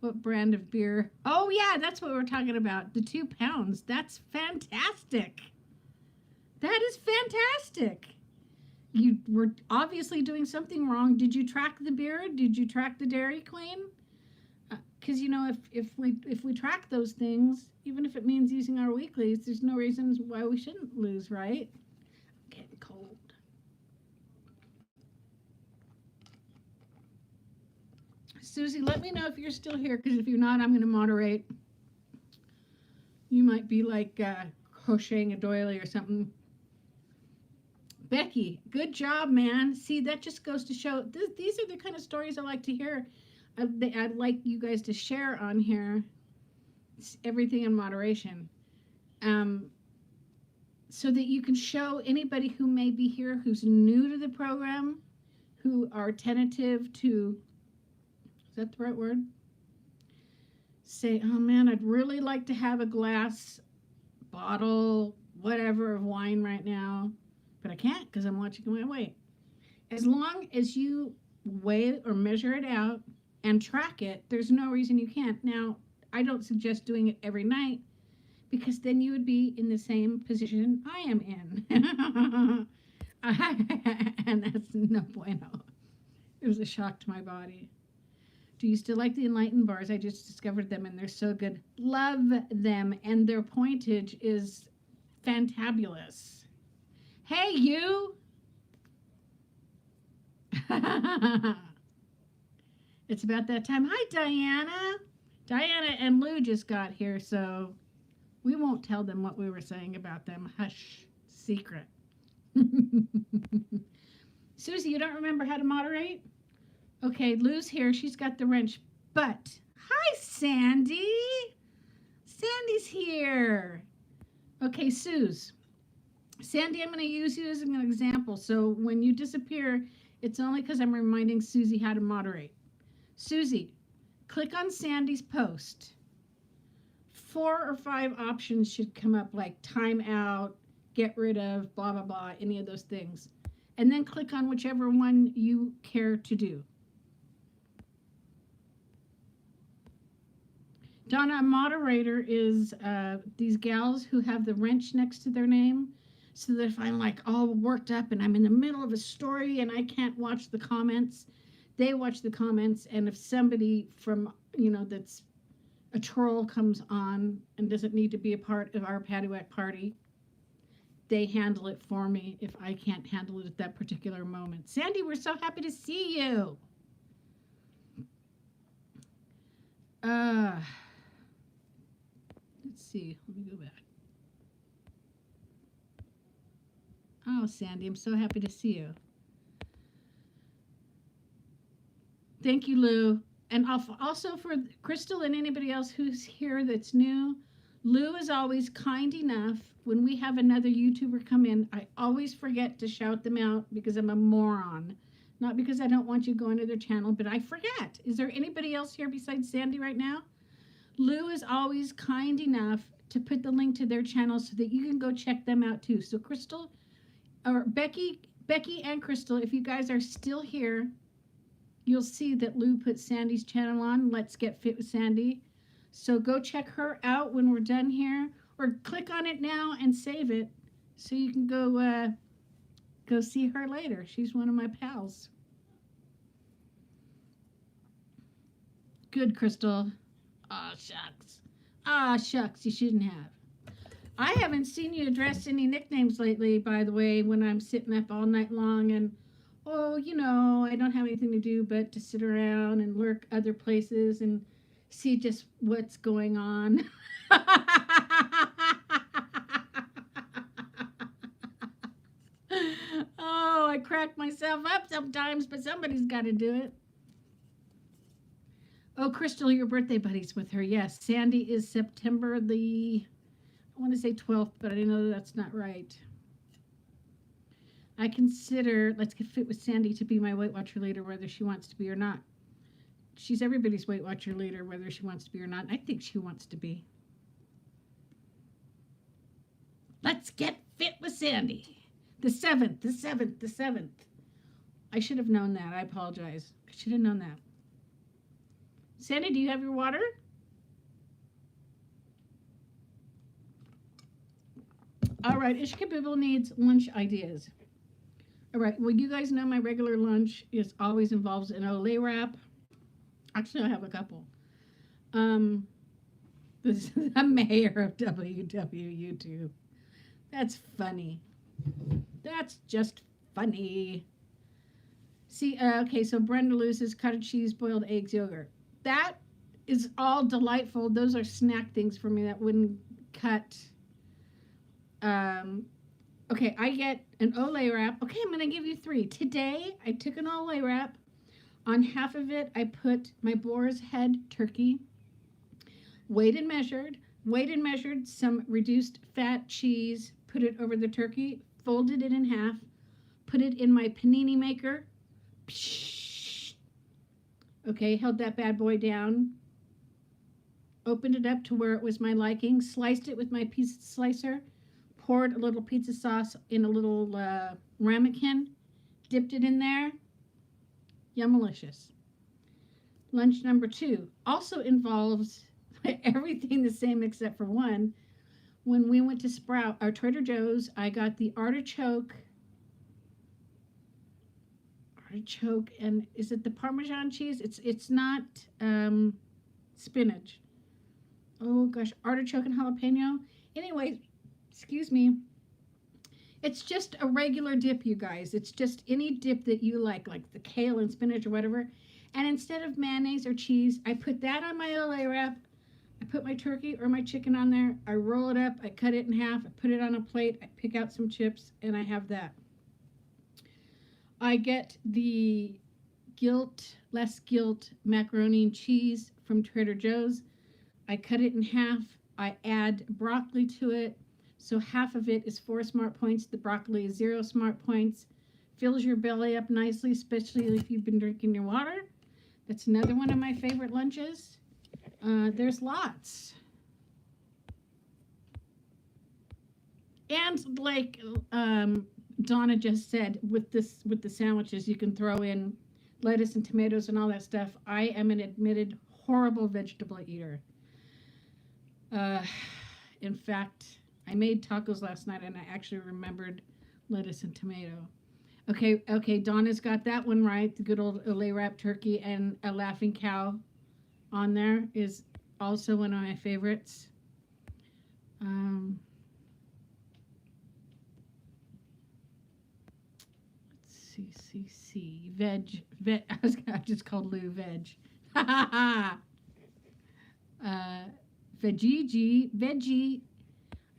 What brand of beer? Oh, yeah, that's what we're talking about. The 2 pounds. That's fantastic. That is fantastic. You were obviously doing something wrong. Did you track the beer? Did you track the Dairy Queen? Because you know, if we track those things, even if it means using our weeklies, there's no reasons why we shouldn't lose, right? I'm getting cold. Susie, let me know if you're still here, because if you're not, I'm going to moderate. You might be like crocheting a doily or something. Becky, good job, man. See, that just goes to show these are the kind of stories I like to hear. I'd like you guys to share on here. It's everything in moderation. So that you can show anybody who may be here who's new to the program, who are tentative to, is that the right word? Say, oh man, I'd really like to have a glass, bottle, whatever of wine right now, but I can't because I'm watching my weight. As long as you weigh or measure it out and track it, there's no reason you can't. Now, I don't suggest doing it every night because then you would be in the same position I am in. And that's no bueno. It was a shock to my body. Do you still like the Enlightened bars? I just discovered them and they're so good. Love them, and their pointage is fantabulous. Hey, you! It's about that time. Hi, Diana. Diana and Lou just got here, so we won't tell them what we were saying about them. Hush. Secret. Susie, you don't remember how to moderate? Okay, Lou's here. She's got the wrench. But, hi, Sandy. Sandy's here. Okay, Suze. Sandy, I'm going to use you as an example. So when you disappear, it's only because I'm reminding Susie how to moderate. Susie, click on Sandy's post. 4 or 5 options should come up, like time out, get rid of, blah, blah, blah, any of those things. And then click on whichever one you care to do. Donna, a moderator is these gals who have the wrench next to their name, so that if I'm like all worked up and I'm in the middle of a story and I can't watch the comments, they watch the comments, and if somebody from, you know, that's a troll comes on and doesn't need to be a part of our Paddiwack Party, they handle it for me if I can't handle it at that particular moment. Sandy, we're so happy to see you. Let's see. Let me go back. Oh, Sandy, I'm so happy to see you. Thank you, Lou. And also for Crystal and anybody else who's here that's new, Lou is always kind enough. When we have another YouTuber come in, I always forget to shout them out because I'm a moron. Not because I don't want you going to their channel, but I forget. Is there anybody else here besides Sandy right now? Lou is always kind enough to put the link to their channel so that you can go check them out too. So Crystal, or Becky and Crystal, if you guys are still here, you'll see that Lou put Sandy's channel on, Let's Get Fit with Sandy. So go check her out when we're done here, or click on it now and save it so you can go see her later. She's one of my pals. Good, Crystal. Aw, shucks. Ah, shucks, you shouldn't have. I haven't seen you address any nicknames lately, by the way, when I'm sitting up all night long and, oh, you know, I don't have anything to do but to sit around and lurk other places and see just what's going on. I crack myself up sometimes, but somebody's got to do it. Oh, Crystal, your birthday buddy's with her. Yes, Sandy is September the, I want to say 12th, but I know that's not right. I consider Let's Get Fit with Sandy to be my Weight Watcher leader, whether she wants to be or not. She's everybody's Weight Watcher leader, whether she wants to be or not. I think she wants to be. Let's get fit with Sandy. The 7th, the 7th, the 7th. I should have known that. I apologize. I should have known that. Sandy, do you have your water? All right, Ishkabibble needs lunch ideas. All right, well, you guys know my regular lunch always involves an Olay wrap. Actually, I have a couple. This is the mayor of YouTube. That's funny. That's just funny. See, okay, so Brenda loses cottage cheese, boiled eggs, yogurt. That is all delightful. Those are snack things for me that wouldn't cut. Okay, I get an Olay wrap. Okay, I'm going to give you 3. Today, I took an Olay wrap. On half of it, I put my boar's head turkey, weighed and measured some reduced fat cheese, put it over the turkey, folded it in half, put it in my panini maker. Okay, held that bad boy down, opened it up to where it was my liking, sliced it with my pizza slicer, poured a little pizza sauce in a little ramekin, dipped it in there. Yummalicious. Lunch number 2 also involves everything the same except for one. When we went to Sprout, our Trader Joe's, I got the artichoke, and is it the Parmesan cheese? It's not spinach. Oh gosh, artichoke and jalapeno. Anyway, excuse me. It's just a regular dip, you guys. It's just any dip that you like the kale and spinach or whatever. And instead of mayonnaise or cheese, I put that on my Olay wrap. I put my turkey or my chicken on there. I roll it up. I cut it in half. I put it on a plate. I pick out some chips, and I have that. I get the less guilt macaroni and cheese from Trader Joe's. I cut it in half. I add broccoli to it. So half of it is 4 smart points. The broccoli is 0 smart points. Fills your belly up nicely, especially if you've been drinking your water. That's another one of my favorite lunches. There's lots. And like Donna just said, with the sandwiches, you can throw in lettuce and tomatoes and all that stuff. I am an admitted horrible vegetable eater. In fact, I made tacos last night, and I actually remembered lettuce and tomato. Okay, Donna's got that one right. The good old Olay wrap turkey and a laughing cow on there is also one of my favorites. Let's see. Veg. I just called Lou veg. Veggie.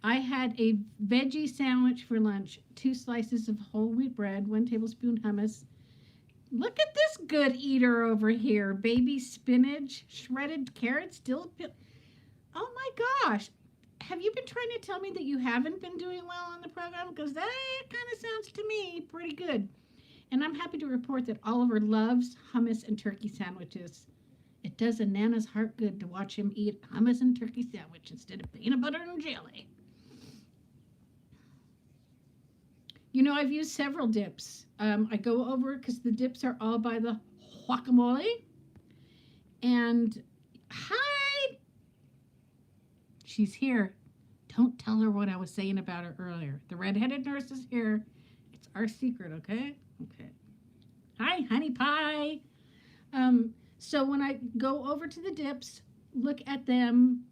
I had a veggie sandwich for lunch, 2 slices of whole wheat bread, 1 tablespoon hummus. Look at this good eater over here. Baby spinach, shredded carrots, oh my gosh. Have you been trying to tell me that you haven't been doing well on the program? Because that kind of sounds to me pretty good. And I'm happy to report that Oliver loves hummus and turkey sandwiches. It does a Nana's heart good to watch him eat hummus and turkey sandwich instead of peanut butter and jelly. You know, I've used several dips. I go over because the dips are all by the guacamole. And hi! She's here. Don't tell her what I was saying about her earlier. The redheaded nurse is here. It's our secret, okay? Okay. Hi, honey pie. So when I go over to the dips, look at them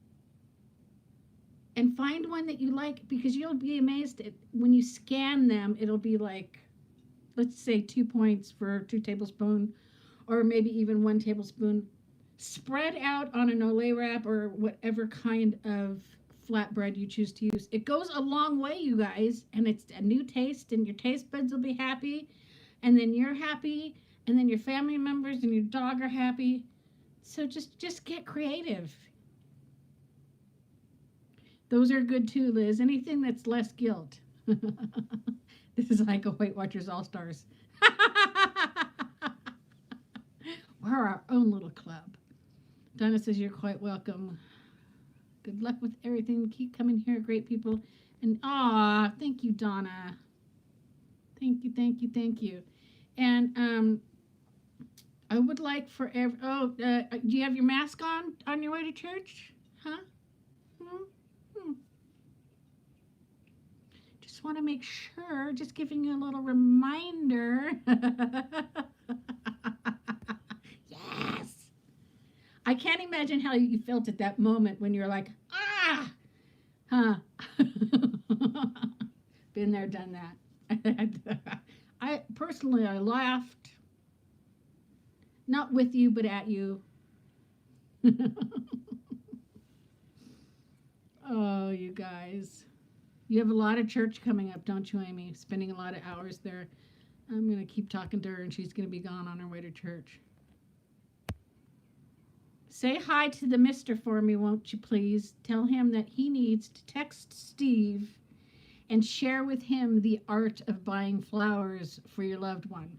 and find one that you like, because you'll be amazed at when you scan them. It'll be like, let's say 2 points for 2 tablespoons, or maybe even 1 tablespoon. Spread out on an Olay wrap or whatever kind of flatbread you choose to use. It goes a long way, you guys, and it's a new taste, and your taste buds will be happy. and then you're happy, and then your family members and your dog are happy. So just get creative. Those are good too, Liz. Anything that's less guilt. This is like a Weight Watchers All-Stars. We're our own little club. Donna says you're quite welcome. Good luck with everything. Keep coming here, great people. And thank you, Donna. Thank you, thank you, thank you. And I would like for do you have your mask on your way to church? Huh? Just want to make sure, just giving you a little reminder. Yes. I can't imagine how you felt at that moment when you're like, Been there, done that. I laughed. Not with you, but at you. Oh, you guys. You have a lot of church coming up, don't you, Amy? Spending a lot of hours there. I'm going to keep talking to her, and she's going to be gone on her way to church. Say hi to the mister for me, won't you, please? Tell him that he needs to text Steve and share with him the art of buying flowers for your loved one.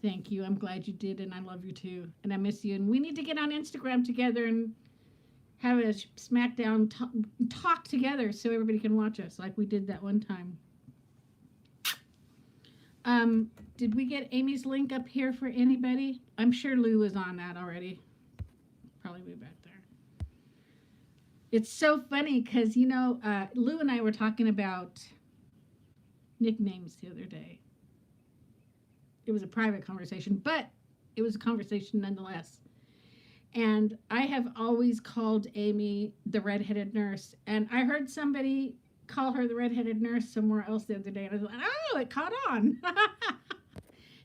Thank you. I'm glad you did, and I love you too. And I miss you. And we need to get on Instagram together and have a smackdown talk together so everybody can watch us like we did that one time. Did we get Amy's link up here for anybody? I'm sure Lou is on that already. Probably be back there. It's so funny because, Lou and I were talking about nicknames the other day. It was a private conversation, but it was a conversation nonetheless. And I have always called Amy the redheaded nurse. And I heard somebody call her the redheaded nurse somewhere else the other day. And I was like, oh, it caught on.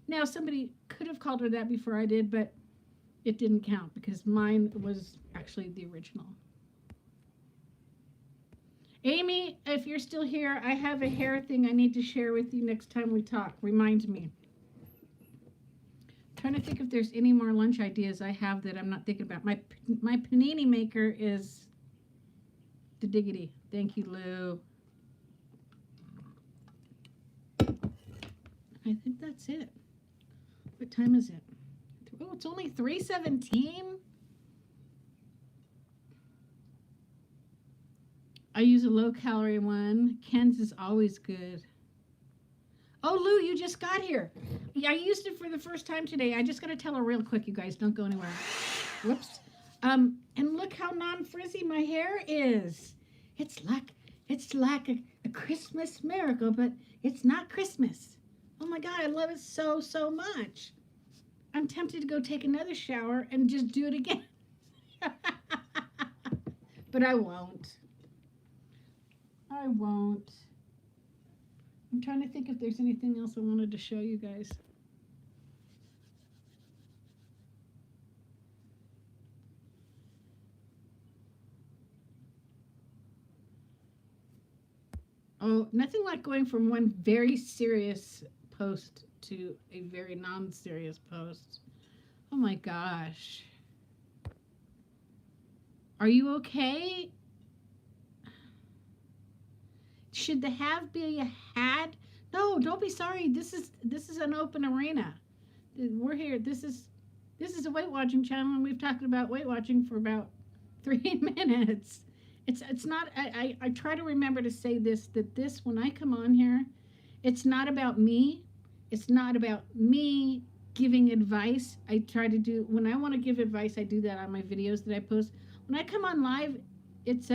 Now, somebody could have called her that before I did, but it didn't count because mine was actually the original. Amy, if you're still here, I have a hair thing I need to share with you next time we talk. Remind me. Trying to think if there's any more lunch ideas I have that I'm not thinking about. My panini maker is the diggity. Thank you, Lou. I think that's it. What time is it? Oh, it's only 3:17. I use a low-calorie one. Ken's is always good. Oh, Lou, you just got here. I used it for the first time today. I just got to tell her real quick, you guys. Don't go anywhere. Whoops. And look how non-frizzy my hair is. It's like a Christmas miracle, but it's not Christmas. Oh, my God. I love it so, so much. I'm tempted to go take another shower and just do it again. But I won't. I won't. I'm trying to think if there's anything else I wanted to show you guys. Oh, nothing like going from one very serious post to a very non-serious post. Oh my gosh. Are you okay? Should the have be a had? No, don't be sorry. This is an open arena. We're here. This is a Weight Watching channel, and we've talked about Weight Watching for about 3 minutes. It's not. I try to remember to say this when I come on here, it's not about me. It's not about me giving advice. I try to do when I want to give advice. I do that on my videos that I post. When I come on live, it's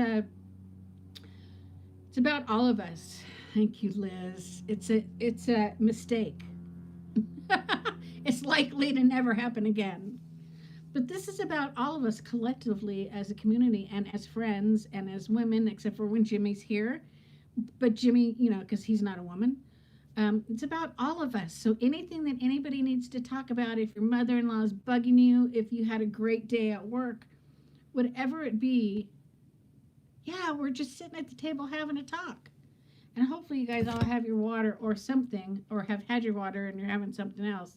about all of us. Thank you, Liz. It's a mistake. It's likely to never happen again. But this is about all of us collectively as a community and as friends and as women, except for when Jimmy's here. But Jimmy, because he's not a woman. It's about all of us. So anything that anybody needs to talk about, if your mother-in-law is bugging you, if you had a great day at work, whatever it be, yeah, we're just sitting at the table having a talk. And hopefully you guys all have your water or something, or have had your water and you're having something else.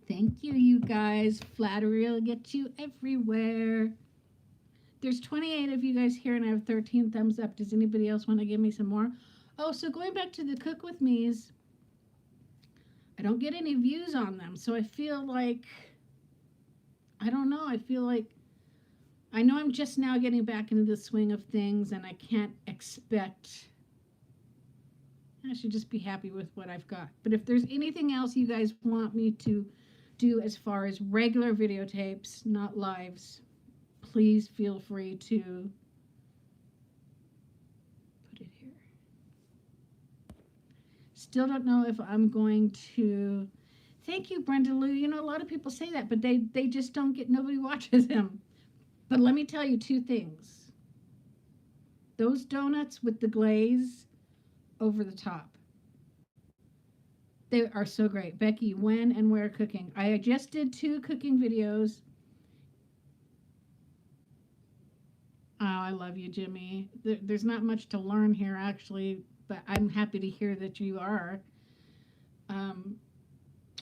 Thank you, you guys. Flattery will get you everywhere. There's 28 of you guys here, and I have 13 thumbs up. Does anybody else want to give me some more? Oh, so going back to the Cook With Me's, I don't get any views on them, so I feel like, I don't know, I know I'm just now getting back into the swing of things, and I can't expect, I should just be happy with what I've got. But if there's anything else you guys want me to do as far as regular videotapes, not lives, please feel free to put it here. Still don't know if I'm going to, thank you, Brenda Lou. You know, a lot of people say that, but they just don't get, nobody watches them. But let me tell you two things. Those donuts with the glaze over the top, they are so great. Becky, when and where cooking? I just did 2 cooking videos. Oh, I love you, Jimmy. There's not much to learn here, actually, but I'm happy to hear that you are.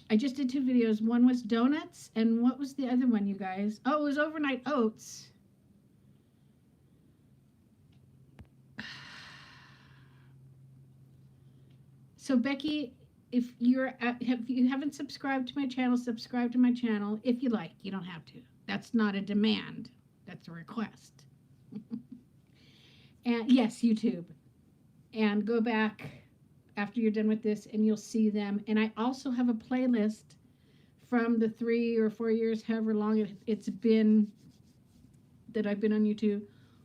I just did 2 videos. One was donuts, and what was the other one, you guys? Oh, it was overnight oats. So, Becky, if you haven't subscribed to my channel, subscribe to my channel if you like. You don't have to. That's not a demand. That's a request. And yes, YouTube. And go back after you're done with this and you'll see them. And I also have a playlist from the 3 or 4 years, however long it's been that I've been on YouTube,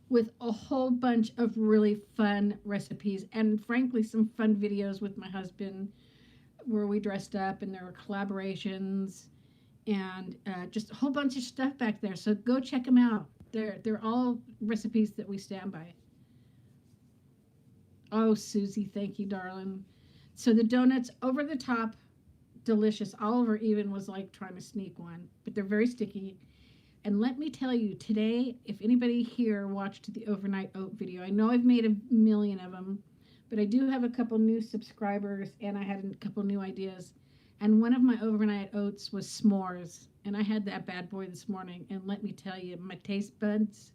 with a whole bunch of really fun recipes and frankly some fun videos with my husband where we dressed up, and there were collaborations and just a whole bunch of stuff back there. So go check them out. They're all recipes that we stand by. Oh, Susie, thank you, darling. So the donuts over the top, delicious. Oliver even was like trying to sneak one, but they're very sticky. And let me tell you, today, if anybody here watched the overnight oat video, I know I've made a million of them, but I do have a couple new subscribers, and I had a couple new ideas. And one of my overnight oats was s'mores, and I had that bad boy this morning. And let me tell you, my taste buds,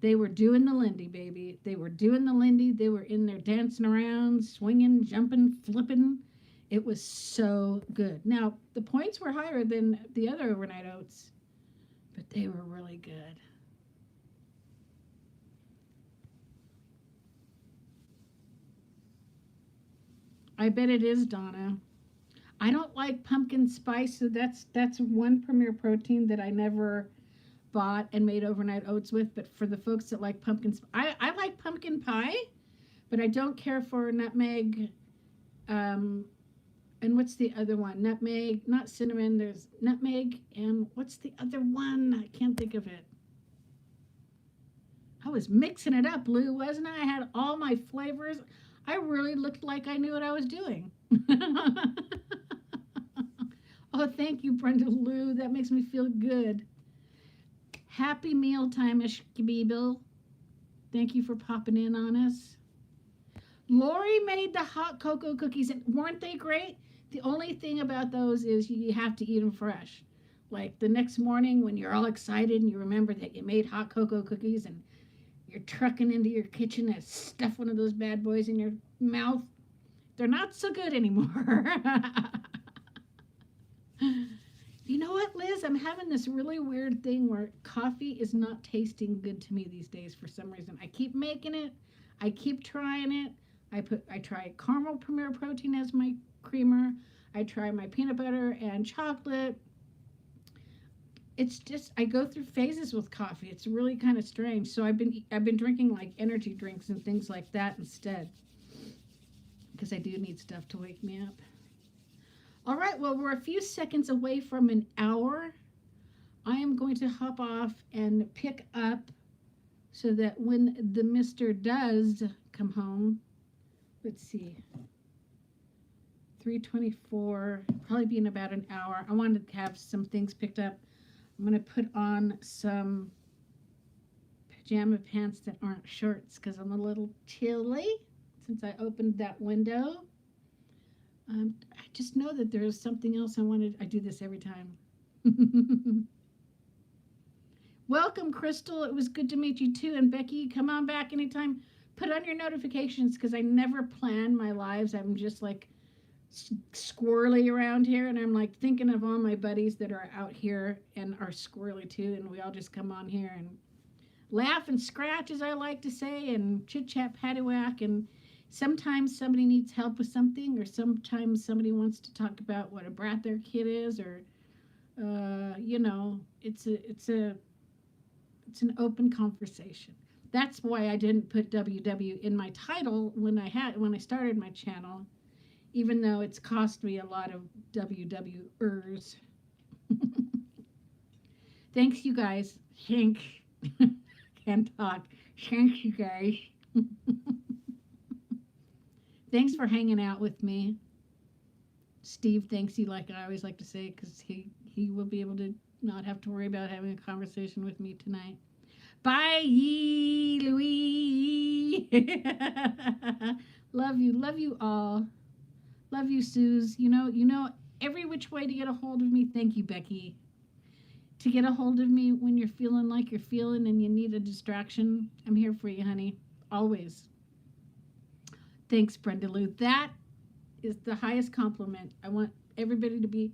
they were doing the Lindy, baby. They were doing the Lindy. They were in there dancing around, swinging, jumping, flipping. It was so good. Now, the points were higher than the other overnight oats, but they were really good. I bet it is, Donna. I don't like pumpkin spice, so that's one Premier Protein that I never bought and made overnight oats with. But for the folks that like pumpkin, I like pumpkin pie, but I don't care for nutmeg. And what's the other one? Nutmeg, not cinnamon. There's nutmeg, and what's the other one? I can't think of it. I was mixing it up, Lou, wasn't I? I had all my flavors. I really looked like I knew what I was doing. Oh, thank you, Brenda Lou. That makes me feel good. Happy mealtime-ish, Bill. Thank you for popping in on us. Lori made the hot cocoa cookies, and weren't they great? The only thing about those is you have to eat them fresh. Like the next morning when you're all excited and you remember that you made hot cocoa cookies and you're trucking into your kitchen and stuff one of those bad boys in your mouth, they're not so good anymore. You know what, Liz? I'm having this really weird thing where coffee is not tasting good to me these days for some reason. I keep making it. I keep trying it. I try caramel Premier Protein as my creamer. I try my peanut butter and chocolate. It's just, I go through phases with coffee. It's really kind of strange. So I've been drinking like energy drinks and things like that instead, because I do need stuff to wake me up. All right, well, we're a few seconds away from an hour. I am going to hop off and pick up so that when the Mr. does come home, let's see, 3:24, probably be in about an hour. I wanted to have some things picked up. I'm going to put on some pajama pants that aren't shorts because I'm a little chilly since I opened that window. I just know that there is something else I wanted. I do this every time. Welcome, Crystal. It was good to meet you too. And Becky, come on back anytime. Put on your notifications because I never plan my lives. I'm just like squirrely around here, and I'm like thinking of all my buddies that are out here and are squirrely too, and we all just come on here and laugh and scratch, as I like to say, and chit chat paddywhack. And sometimes somebody needs help with something, or sometimes somebody wants to talk about what a brat their kid is, or it's an open conversation. That's why I didn't put WW in my title when I started my channel, even though it's cost me a lot of WWers. Thanks, you guys. Thank. Can't talk. Thanks, you guys. Thanks for hanging out with me. Steve thanks you, like I always like to say, because he will be able to not have to worry about having a conversation with me tonight. Bye, Louie. Love you all. Love you, Suze. You know every which way to get a hold of me. Thank you, Becky. To get a hold of me when you're feeling like you're feeling and you need a distraction, I'm here for you, honey. Always. Thanks, Brenda Lou. That is the highest compliment. I want everybody to be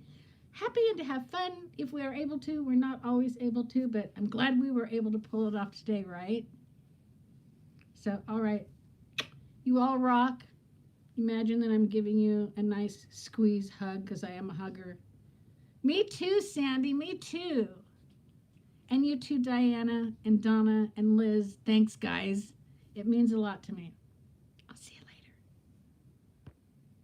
happy and to have fun if we are able to. We're not always able to, but I'm glad we were able to pull it off today, right? So, all right. You all rock. Imagine that I'm giving you a nice squeeze hug because I am a hugger. Me too, Sandy. Me too. And you too, Diana and Donna and Liz. Thanks, guys. It means a lot to me.